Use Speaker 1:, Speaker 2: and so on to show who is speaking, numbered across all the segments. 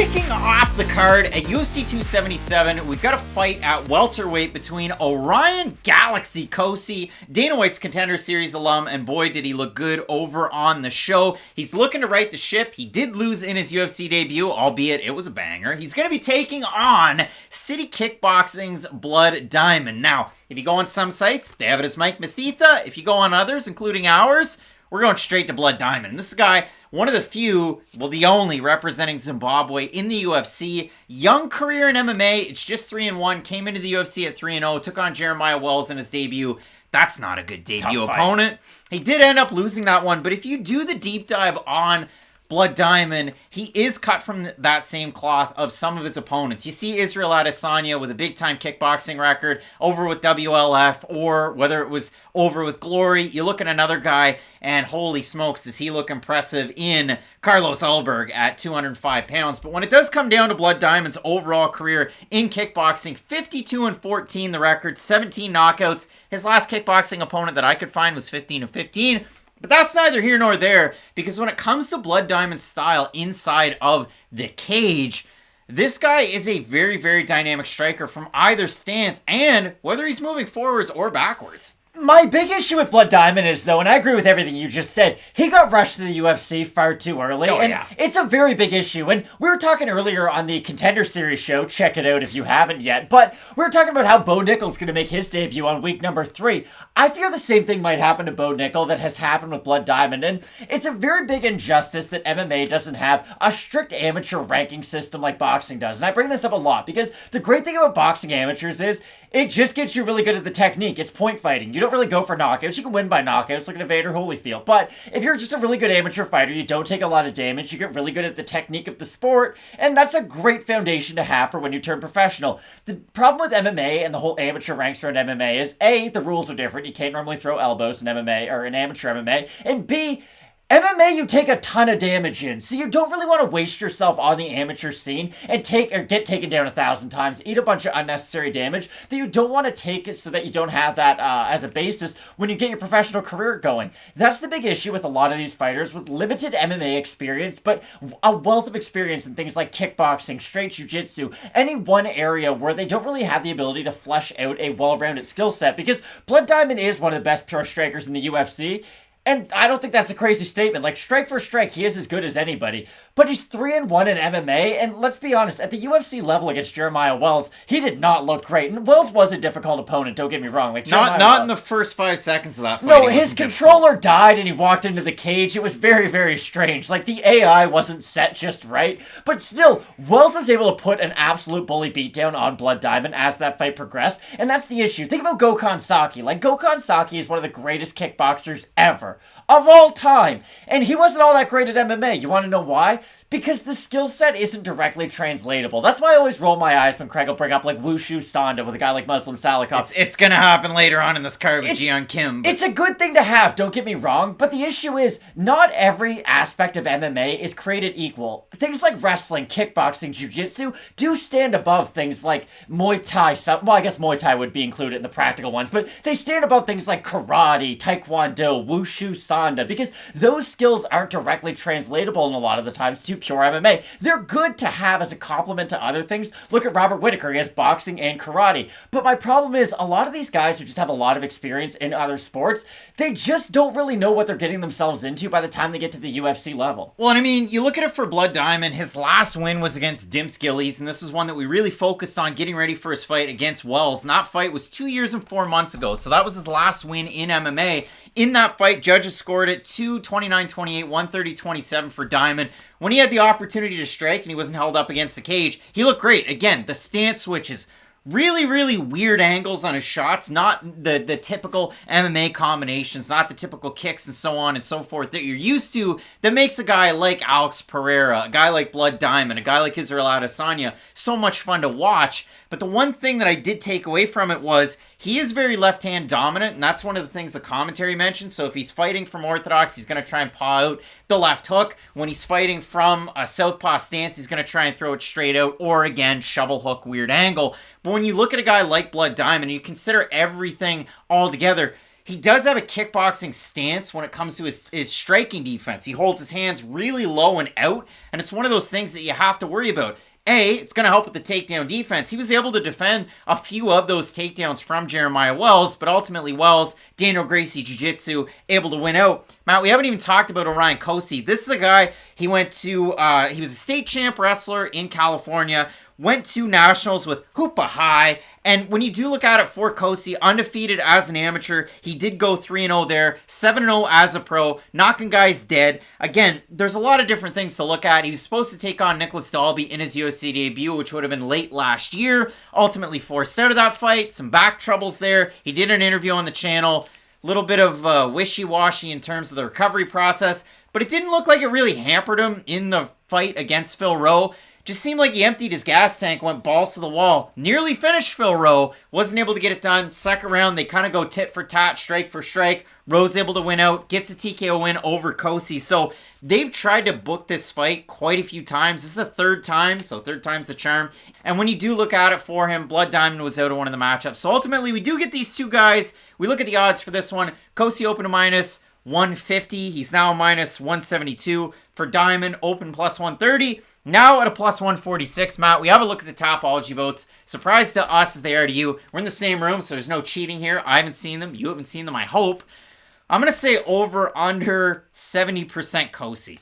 Speaker 1: Kicking off the card at UFC 277, we've got a fight at welterweight between Orion Galaxy Kosi, Dana White's Contender Series alum, and boy did he look good over on the show. He's looking to right the ship. He did lose in his UFC debut, albeit it was a banger. He's going to be taking on City Kickboxing's Blood Diamond. Now, if you go on some sites, they have it as Mike Mathitha. If you go on others, including ours, we're going straight to Blood Diamond. This guy, one of the few, well, the only representing Zimbabwe in the UFC. Young career in MMA. It's just 3-1. Came into the UFC at 3-0. Took on Jeremiah Wells in his debut. That's not a good debut opponent. He did end up losing that one, but if you do the deep dive on Blood Diamond, he is cut from that same cloth of some of his opponents. You see Israel Adesanya with a big-time kickboxing record over with WLF, or whether it was over with Glory. You look at another guy, and holy smokes, does he look impressive in Carlos Ulberg at 205 pounds. But when it does come down to Blood Diamond's overall career in kickboxing, 52-14 the record, 17 knockouts. His last kickboxing opponent that I could find was 15-15. But that's neither here nor there, because when it comes to Blood Diamond's style inside of the cage, this guy is a very, very dynamic striker from either stance, and whether he's moving forwards or backwards.
Speaker 2: My big issue with Blood Diamond is, though, and I agree with everything you just said, he got rushed to the UFC far too early, it's a very big issue. And we were talking earlier on the Contender Series show, check it out if you haven't yet, but we were talking about how Bo Nickel's going to make his debut on week number 3. I fear the same thing might happen to Bo Nickel that has happened with Blood Diamond, and it's a very big injustice that MMA doesn't have a strict amateur ranking system like boxing does. And I bring this up a lot, because the great thing about boxing amateurs is it just gets you really good at the technique. It's point fighting. You don't really go for knockouts. You can win by knockouts like an Evander Holyfield. But if you're just a really good amateur fighter, you don't take a lot of damage, you get really good at the technique of the sport, and that's a great foundation to have for when you turn professional. The problem with MMA and the whole amateur ranks around MMA is A, the rules are different. You can't normally throw elbows in MMA or in amateur MMA. And B, MMA, you take a ton of damage in, so you don't really want to waste yourself on the amateur scene and get taken down 1,000 times, eat a bunch of unnecessary damage that you don't want to take so that you don't have that as a basis when you get your professional career going. That's the big issue with a lot of these fighters with limited MMA experience, but a wealth of experience in things like kickboxing, straight jiu-jitsu, any one area where they don't really have the ability to flesh out a well-rounded skill set, because Blood Diamond is one of the best pure strikers in the UFC. And I don't think that's a crazy statement. Like, strike for strike, he is as good as anybody. But he's 3-1 in MMA, and let's be honest, at the UFC level against Jeremiah Wells, he did not look great. And Wells was a difficult opponent, don't get me wrong. Like,
Speaker 1: not in the first 5 seconds of that fight.
Speaker 2: No, his controller died and he walked into the cage. It was very, very strange. Like, the AI wasn't set just right. But still, Wells was able to put an absolute bully beatdown on Blood Diamond as that fight progressed. And that's the issue. Think about Gokhan Saki. Like, Gokhan Saki is one of the greatest kickboxers ever. Of all time. And he wasn't all that great at MMA. You want to know why? Because the skill set isn't directly translatable. That's why I always roll my eyes when Craig will bring up like Wushu Sanda with a guy like Muslim Salikov.
Speaker 1: It's gonna happen later on in this card with Jian Kim.
Speaker 2: It's a good thing to have, don't get me wrong, but the issue is not every aspect of MMA is created equal. Things like wrestling, kickboxing, jiu-jitsu do stand above things like Muay Thai. Well, I guess Muay Thai would be included in the practical ones, but they stand above things like karate, taekwondo, Wushu Sanda, because those skills aren't directly translatable in a lot of the times to pure MMA. They're good to have as a complement to other things. Look at Robert Whittaker. He has boxing and karate. But my problem is a lot of these guys who just have a lot of experience in other sports, they just don't really know what they're getting themselves into by the time they get to the UFC level.
Speaker 1: Well, and I mean, you look at it for Blood Diamond, his last win was against Dimps Gillies, and this is one that we really focused on getting ready for his fight against Wells. And that fight was 2 years and 4 months ago. So that was his last win in MMA. In that fight, judges scored it 229-28, 130-27 for Diamond. When he had the opportunity to strike and he wasn't held up against the cage, he looked great. Again, the stance switches, really, really weird angles on his shots, not the typical MMA combinations, not the typical kicks and so on and so forth that you're used to, that makes a guy like Alex Pereira, a guy like Blood Diamond, a guy like Israel Adesanya so much fun to watch. But the one thing that I did take away from it was he is very left-hand dominant, and that's one of the things the commentary mentioned. So if he's fighting from orthodox, he's going to try and paw out the left hook. When he's fighting from a southpaw stance, he's going to try and throw it straight out, or again, shovel hook, weird angle. But when you look at a guy like Blood Diamond, and you consider everything all together, he does have a kickboxing stance when it comes to his striking defense. He holds his hands really low and out, and it's one of those things that you have to worry about. It's going to help with the takedown defense. He was able to defend a few of those takedowns from Jeremiah Wells, but ultimately Wells, Daniel Gracie Jiu-Jitsu, able to win out. Matt, we haven't even talked about Orion Cosce. This is a guy, he was a state champ wrestler in California, went to nationals with Hoopa High, and when you do look at it for Cosce, undefeated as an amateur, he did go 3-0 there, 7-0 as a pro, knocking guys dead. Again, there's a lot of different things to look at. He was supposed to take on Nicholas Dalby in his UFC debut, which would have been late last year, ultimately forced out of that fight, some back troubles there. He did an interview on the channel, a little bit of wishy-washy in terms of the recovery process, but it didn't look like it really hampered him in the fight against Phil Rowe. Just seemed like he emptied his gas tank, went balls to the wall. Nearly finished Phil Rowe. Wasn't able to get it done. Second round, they kind of go tit for tat, strike for strike. Rowe's able to win out. Gets a TKO win over Cosce. So they've tried to book this fight quite a few times. This is the third time, so third time's the charm. And when you do look at it for him, Blood Diamond was out of one of the matchups. So ultimately, we do get these two guys. We look at the odds for this one. Cosce open to minus 150. He's now minus 172. For Diamond, open plus 130. Now at a plus 146, Matt, we have a look at the Topology votes. Surprise to us as they are to you. We're in the same room, so there's no cheating here. I haven't seen them. You haven't seen them, I hope. I'm going to say over under 70% Cosce.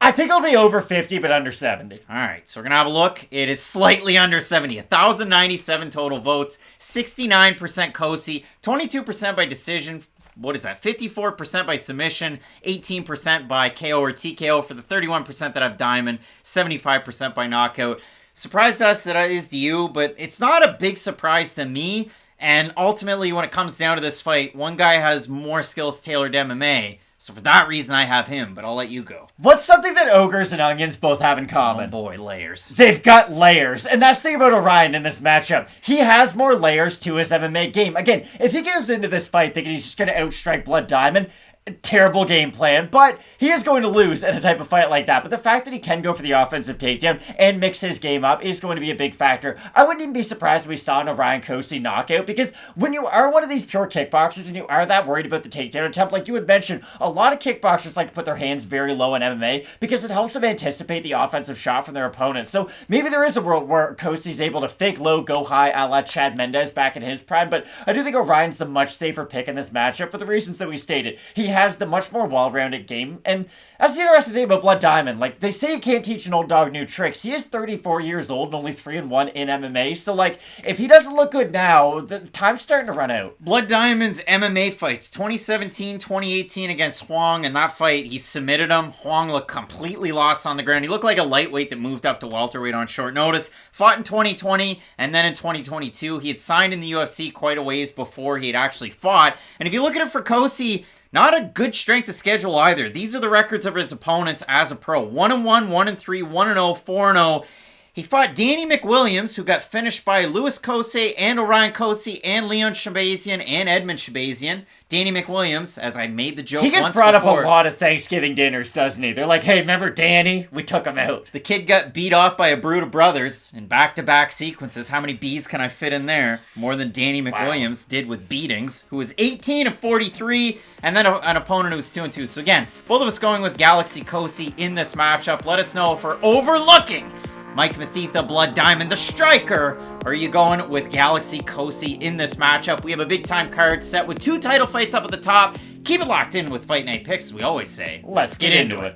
Speaker 2: I think it'll be over 50, but under 70.
Speaker 1: All right, so we're going to have a look. It is slightly under 70. 1,097 total votes. 69% Cosce. 22% by decision. What is that? 54% by submission, 18% by KO or TKO for the 31% that have Diamond, 75% by knockout. Surprised us that it is to you, but it's not a big surprise to me. And ultimately, when it comes down to this fight, one guy has more skills tailored to MMA. So for that reason, I have him, but I'll let you go.
Speaker 2: What's something that Ogres and Onions both have in common?
Speaker 1: Oh boy, layers.
Speaker 2: They've got layers. And that's the thing about Orion in this matchup. He has more layers to his MMA game. Again, if he goes into this fight thinking he's just going to outstrike Blood Diamond, terrible game plan, but he is going to lose in a type of fight like that. But the fact that he can go for the offensive takedown and mix his game up is going to be a big factor. I wouldn't even be surprised if we saw an Orion Cosce knockout, because when you are one of these pure kickboxers and you are that worried about the takedown attempt, like you had mentioned, a lot of kickboxers like to put their hands very low in MMA because it helps them anticipate the offensive shot from their opponent. So maybe there is a world where Cosce's able to fake low, go high, a la Chad Mendez back in his prime, but I do think Orion's the much safer pick in this matchup for the reasons that we stated. He has the much more well-rounded game, and that's the interesting thing about Blood Diamond. Like, they say you can't teach an old dog new tricks. He is 34 years old and only 3-1 in MMA, so like, if he doesn't look good now, the time's starting to run out.
Speaker 1: Blood Diamond's MMA fights, 2017, 2018 against Huang. In that fight, he submitted him. Huang looked completely lost on the ground. He looked like a lightweight that moved up to welterweight on short notice. Fought in 2020, and then in 2022, he had signed in the UFC quite a ways before he had actually fought. And if you look at it for Cosce, not a good strength of schedule either. These are the records of his opponents as a pro. 1-1, 1-3, 1-0, 4-0. He fought Danny McWilliams, who got finished by Louis Cosce and Orion Cosce and Leon Shabazian and Edmund Shabazian. Danny McWilliams, as I made the joke once before.
Speaker 2: He gets brought up a lot of Thanksgiving dinners, doesn't he? They're like, hey, remember Danny? We took him out.
Speaker 1: The kid got beat off by a brood of brothers in back-to-back sequences. How many B's can I fit in there? More than Danny McWilliams did with beatings, who was 18 of 43, and then an opponent who was 2-2. So again, both of us going with Galaxy Cosce in this matchup. Let us know if we're overlooking Mike Mathitha, Blood Diamond, the striker. Or are you going with Galaxy Cosce in this matchup? We have a big-time card set with 2 title fights up at the top. Keep it locked in with Fight Night Picks, as we always say.
Speaker 2: Let's get into it.